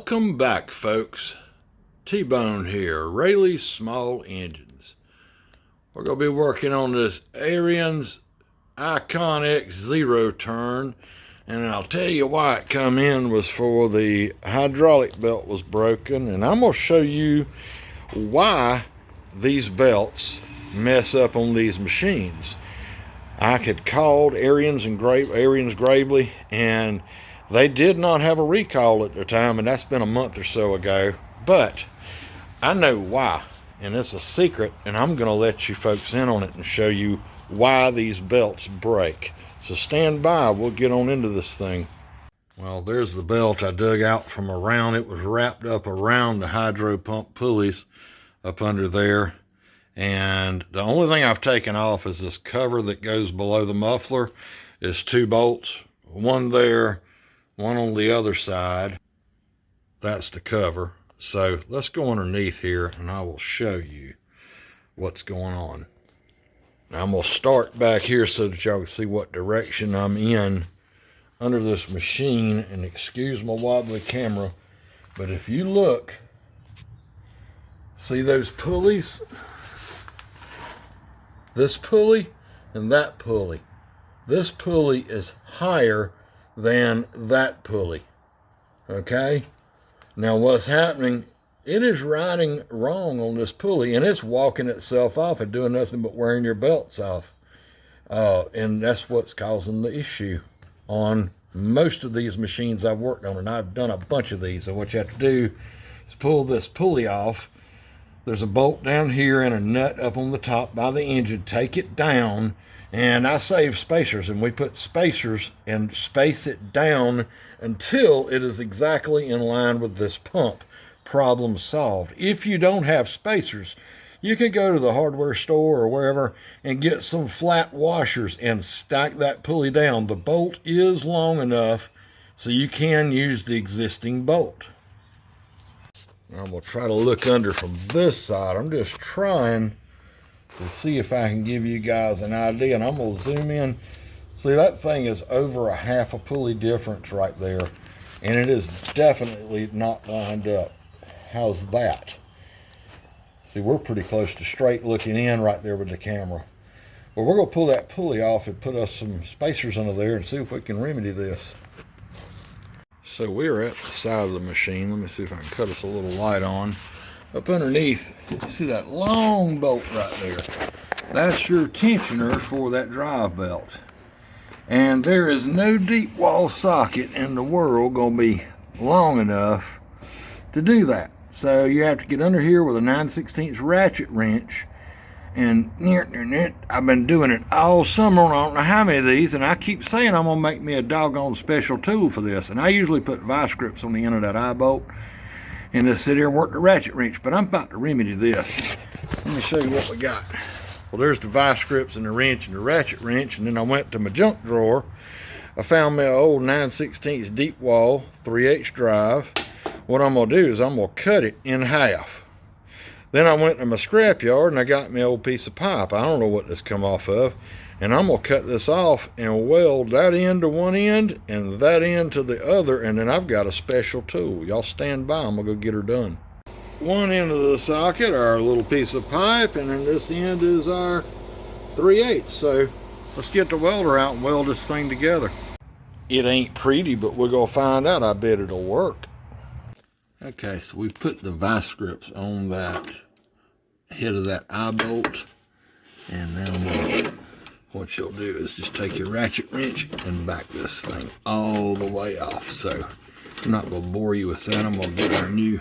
Welcome back, folks. T-Bone here, Rayleigh's Small Engines. We're going to be working on this Ariens IkonX Zero Turn, and I'll tell you why it come in was for the hydraulic belt was broken, and I'm going to show you why these belts mess up on these machines. I had called Ariens Gravely, and they did not have a recall at the time, and that's been a month or so ago. But I know why, and it's a secret, and I'm going to let you folks in on it and show you why these belts break. So stand by, we'll get on into this thing. Well, there's the belt I dug out from around. It was wrapped up around the hydro pump pulleys up under there. And the only thing I've taken off is this cover that goes below the muffler. Is 2 bolts, one there, one on the other side. That's the cover. So let's go underneath here and I will show you what's going on. Now I'm going to start back here so that y'all can see what direction I'm in under this machine, and excuse my wobbly camera, but if you look, see those pulleys? This pulley and that pulley. This pulley is higher than that pulley. Okay? Now what's happening, it is riding wrong on this pulley, and it's walking itself off and doing nothing but wearing your belts off. And that's what's causing the issue on most of these machines I've worked on, and I've done a bunch of these. So what you have to do is pull this pulley off. There's a bolt down here and a nut up on the top by the engine. Take it down, and I save spacers, and we put spacers and space it down until it is exactly in line with this pump. Problem solved. If you don't have spacers, you can go to the hardware store or wherever and get some flat washers and stack that pulley down. The bolt is long enough so you can use the existing bolt. I'm going to try to look under from this side. I'm just trying to see if I can give you guys an idea, and I'm going to zoom in. See, that thing is over a half a pulley difference right there, and it is definitely not lined up. How's that? See, we're pretty close to straight looking in right there with the camera. Well, we're going to pull that pulley off and put us some spacers under there and see if we can remedy this. So we're at the side of the machine. Let me see if I can cut us a little light on. Up underneath, you see that long bolt right there? That's your tensioner for that drive belt. And there is no deep wall socket in the world going to be long enough to do that. So you have to get under here with a 9/16 ratchet wrench. And I've been doing it all summer. I don't know how many of these, and I keep saying I'm going to make me a doggone special tool for this. And I usually put vice grips on the end of that eye bolt and just sit here and work the ratchet wrench. But I'm about to remedy this. Let me show you what we got. Well, there's the vice grips and the wrench and the ratchet wrench. And then I went to my junk drawer. I found me an old 9/16 deep wall 3/8 drive. What I'm going to do is I'm going to cut it in half. Then I went to my scrap yard and I got me an old piece of pipe. I don't know what this come off of. And I'm going to cut this off and weld that end to one end and that end to the other. And then I've got a special tool. Y'all stand by. I'm going to go get her done. One end of the socket, our little piece of pipe, and then this end is our 3/8. So let's get the welder out and weld this thing together. It ain't pretty, but we're going to find out. I bet it'll work. Okay, so we put the vice grips on that head of that eye bolt, and then what you'll do is just take your ratchet wrench and back this thing all the way off. So I'm not going to bore you with that. I'm going to get our new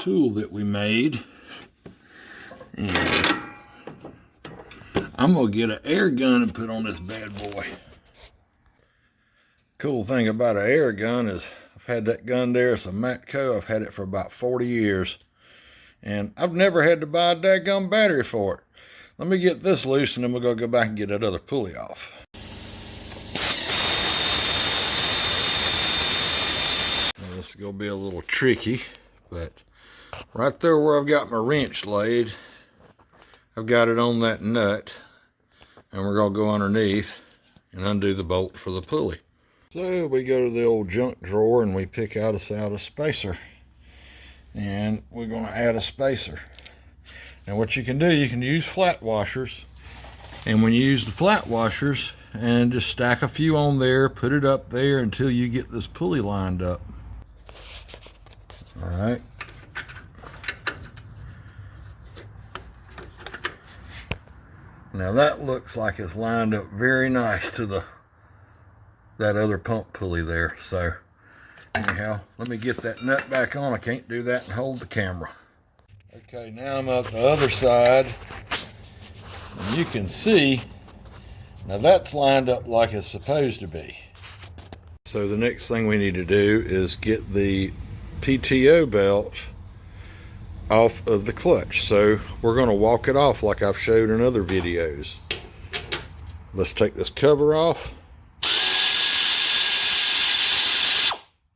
tool that we made, and I'm going to get an air gun and put on this bad boy. Cool thing about an air gun is I've had that gun there. It's a Matco. I've had it for about 40 years. And I've never had to buy a daggum battery for it. Let me get this loose, and then we're going to go back and get that other pulley off. Now, this is going to be a little tricky, but right there where I've got my wrench laid, I've got it on that nut. And we're going to go underneath and undo the bolt for the pulley. So we go to the old junk drawer and we pick out a spacer. And we're going to add a spacer. Now what you can do, you can use flat washers. And when you use the flat washers, and just stack a few on there, put it up there until you get this pulley lined up. All right. Now that looks like it's lined up very nice to that other pump pulley there. So anyhow, let me get that nut back on. I can't do that and hold the camera. Okay, now I'm up the other side. And you can see, now that's lined up like it's supposed to be. So the next thing we need to do is get the PTO belt off of the clutch. So we're going to walk it off like I've showed in other videos. Let's take this cover off.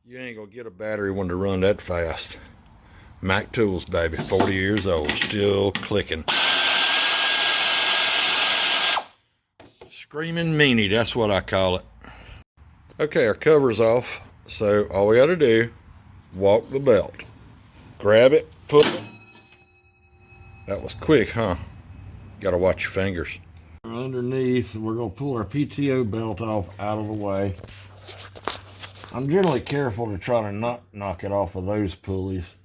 You ain't gonna get a battery one to run that fast. Mac Tools, baby, 40 years old, still clicking. Screaming meanie, that's what I call it. Okay, our cover's off, so all we gotta do, walk the belt. Grab it, pull it. That was quick, huh? Gotta watch your fingers. Underneath, we're gonna pull our PTO belt off out of the way. I'm generally careful to try to not knock it off of those pulleys.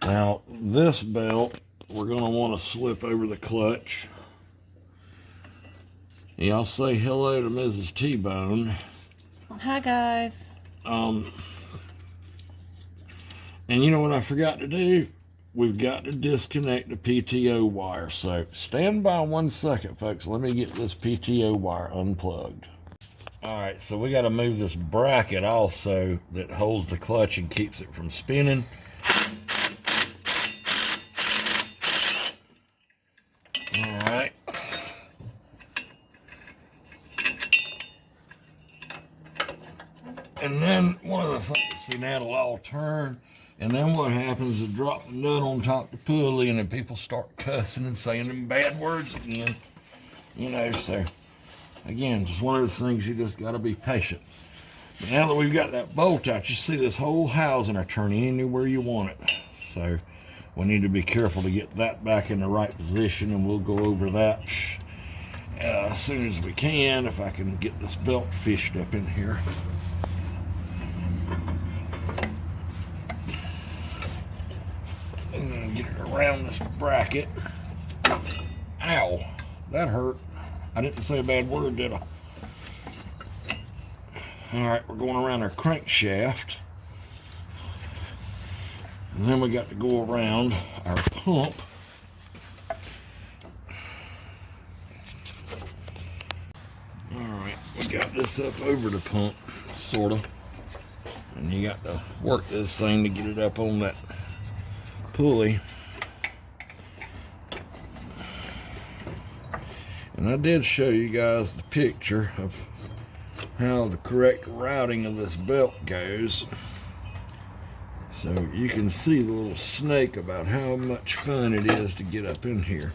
Now, this belt, we're gonna wanna slip over the clutch. Y'all say hello to Mrs. T-Bone. Hi, guys. And you know what I forgot to do? We've got to disconnect the PTO wire. So stand by 1 second, folks. Let me get this PTO wire unplugged. All right, so we got to move this bracket also that holds the clutch and keeps it from spinning. All right. And then one of the things, see, now it'll all turn. And then what happens is drop the nut on top of the pulley and then people start cussing and saying them bad words again. You know, so again, just one of the things you just got to be patient. But now that we've got that bolt out, you see this whole housing will turn anywhere you want it. So we need to be careful to get that back in the right position, and we'll go over that as soon as we can, if I can get this belt fished up in here. And then get it around this bracket. Ow, that hurt. I didn't say a bad word, did I? All right, we're going around our crankshaft. And then we got to go around our pump. All right, we got this up over the pump, sort of. And you got to work this thing to get it up on that pulley. And I did show you guys the picture of how the correct routing of this belt goes. So you can see the little snake about how much fun it is to get up in here.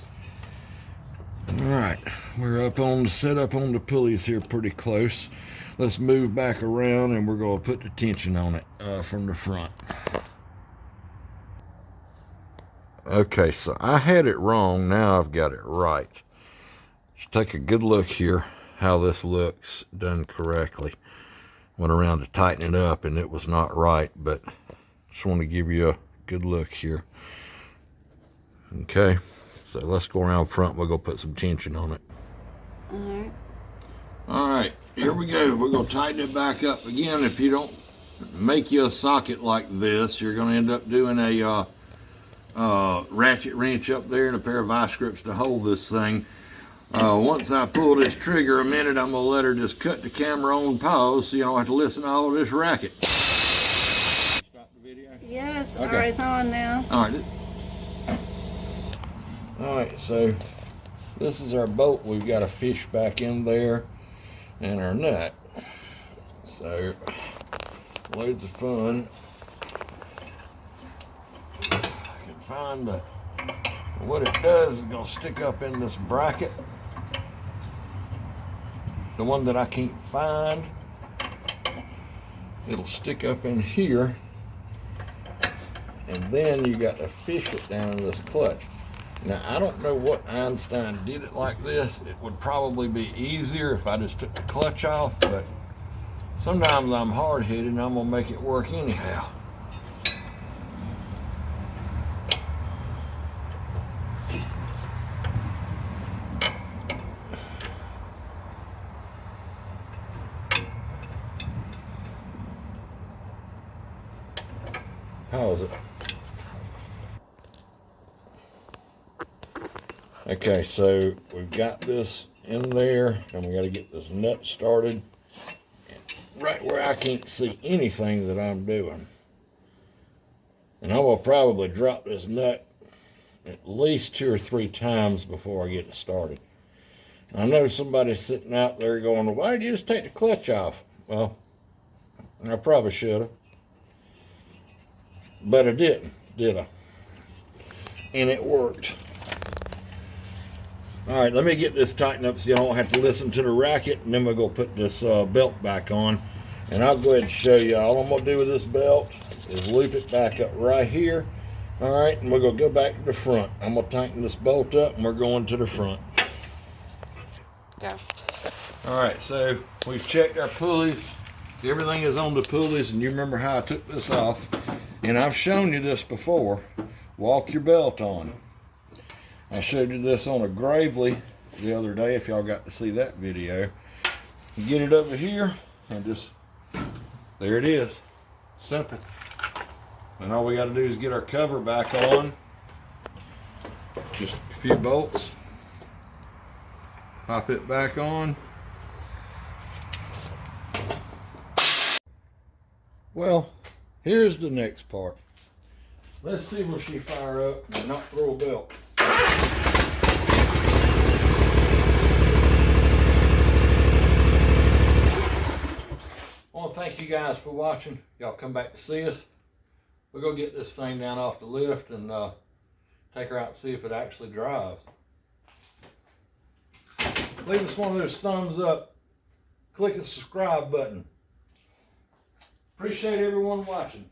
All right, we're set up on the pulleys here pretty close. Let's move back around and we're going to put the tension on it from the front. Okay, so I had it wrong. Now I've got it right. Just take a good look here how this looks done correctly. Went around to tighten it up and it was not right, but just want to give you a good look here. Okay, so let's go around front. We'll go put some tension on it. All right, here we go. We're going to tighten it back up. Again, if you don't make you a socket like this, you're going to end up doing a ratchet wrench up there and a pair of vice grips to hold this thing. Once I pull this trigger a minute, I'm going to let her just cut the camera on pause so you don't have to listen to all of this racket. Stop the video? Yes, okay. All right, it's on now. All right, so this is our bolt we've got to fish back in there, and our nut. So, loads of fun. I can find what it does is going to stick up in this bracket. The one that I can't find. it'll stick up in here, and then you got to fish it down in this clutch. Now, I don't know what Einstein did it like this. It would probably be easier if I just took the clutch off, but sometimes I'm hard-headed and I'm gonna make it work anyhow. Pause it. Okay, so we've got this in there, and we got to get this nut started right where I can't see anything that I'm doing. And I will probably drop this nut at least 2 or 3 times before I get it started. I know somebody's sitting out there going, well, why did you just take the clutch off? Well, I probably should have. But I didn't, did I? And it worked. All right, let me get this tightened up so you don't have to listen to the racket, and then we'll go put this belt back on. And I'll go ahead and show you. All I'm gonna do with this belt is loop it back up right here. All right, and we're gonna go back to the front. I'm gonna tighten this bolt up, and we're going to the front. Go. All right, so we've checked our pulleys. Everything is on the pulleys, and you remember how I took this off. And I've shown you this before. Walk your belt on. I showed you this on a Gravely the other day, if y'all got to see that video. You get it over here, and just, there it is. Simple. And all we got to do is get our cover back on. Just a few bolts. Pop it back on. Well, here's the next part. Let's see will she fire up and not throw a belt. I want to thank you guys for watching. Y'all come back to see us. We'll go get this thing down off the lift and take her out and see if it actually drives. Leave us one of those thumbs up. Click the subscribe button. Appreciate everyone watching.